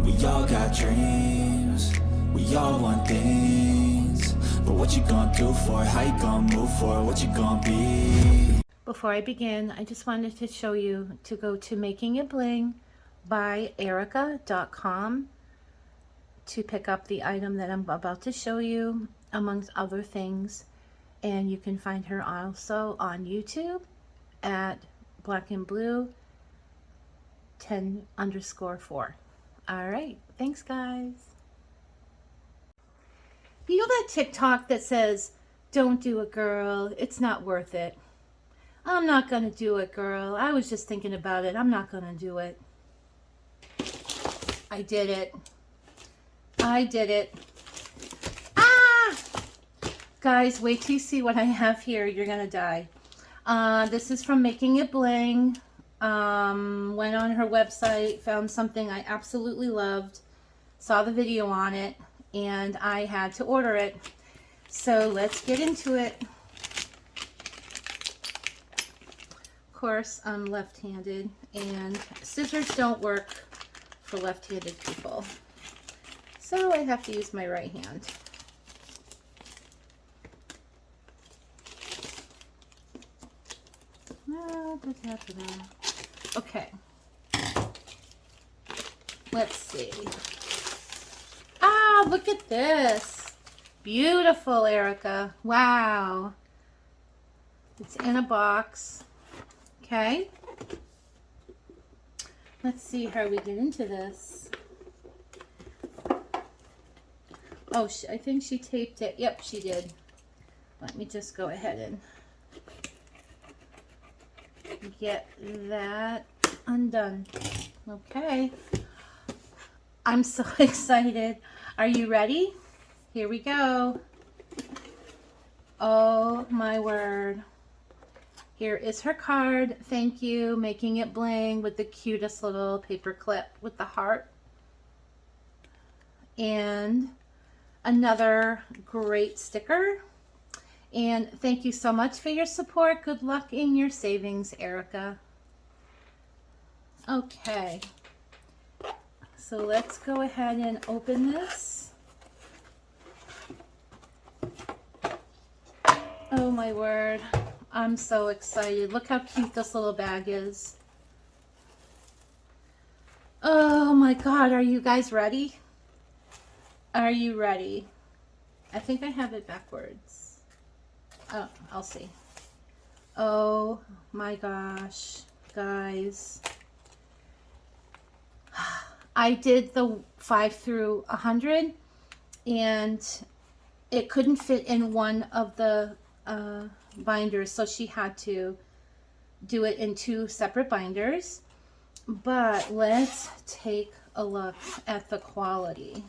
We all got dreams, we all want things, but what you gonna do for it? How you gonna move for it? What you gonna be? Before I begin, I just wanted to show you to go to Making It Bling by Errika.com to pick up the item that I'm about to show you, amongst other things. And you can find her also on YouTube at Black and Blue 10_4. All right, thanks guys. You know that TikTok that says, "Don't do it, girl, it's not worth it." I'm not gonna do it, girl. I was just thinking about it. I'm not gonna do it. I did it. I did it. Ah! Guys, wait till you see what I have here. You're gonna die. This is from Making It Bling. Went on her website, found something I absolutely loved, saw the video on it, and I had to order it. So let's get into it. Of course, I'm left-handed, and scissors don't work for left-handed people. So I have to use my right hand. Okay. Let's see. Ah, look at this. Beautiful, Erika. Wow. It's in a box. Okay. Let's see how we get into this. Oh, I think she taped it. Yep, she did. Let me just go ahead and get that undone. Okay. I'm so excited. Are you ready? Here we go. Oh my word. Here is her card. Thank you. Making It Bling, with the cutest little paper clip with the heart. And another great sticker. And thank you so much for your support. Good luck in your savings, Erika. Okay. So let's go ahead and open this. Oh my word. I'm so excited. Look how cute this little bag is. Oh my God. Are you guys ready? Are you ready? I think I have it backwards. Oh, I'll see. Oh my gosh, guys. I did the 5 through 100 and it couldn't fit in one of the binders, so she had to do it in 2 separate binders. But let's take a look at the quality.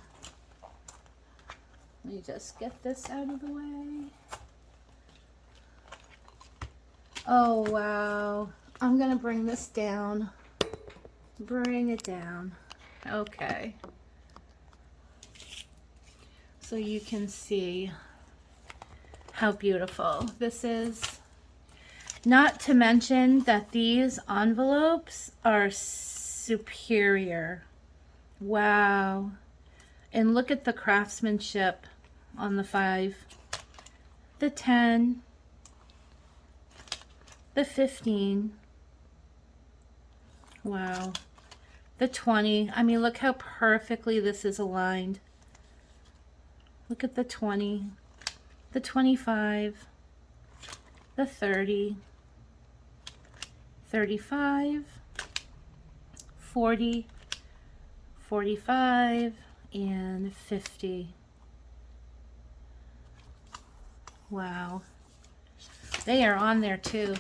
Let me just get this out of the way. Oh wow, I'm gonna bring this down. Bring it down. Okay, so you can see how beautiful this is. Not to mention that these envelopes are superior. Wow. And look at the craftsmanship on the 5, the 10, the 15. Wow. The 20. I mean, look how perfectly this is aligned. Look at the 20, the 25, the 30, 35, 40, 45, and 50. Wow. They are on there too.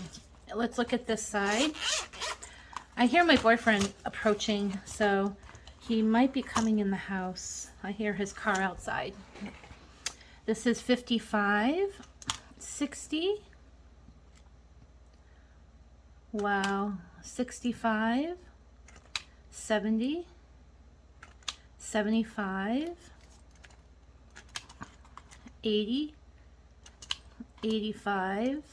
Let's look at this side. I hear my boyfriend approaching, so he might be coming in the house. I hear his car outside. This is 55, 60. Wow. 65, 70, 75, 80, 85,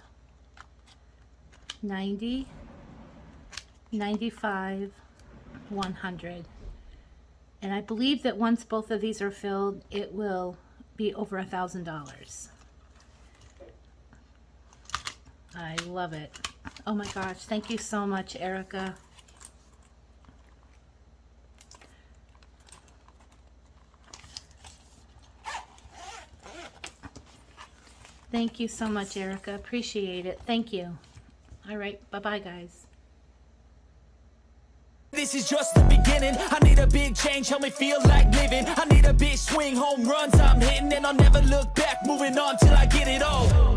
90, 95, 100. And I believe that once both of these are filled, it will be over $1,000. I love it. Oh my gosh, thank you so much, Errika. Thank you so much, Errika. Appreciate it. Thank you. All right, bye-bye, guys. This is just the beginning. I need a big change, help me feel like living. I need a big swing, home runs I'm hitting, and I'll never look back, moving on till I get it all.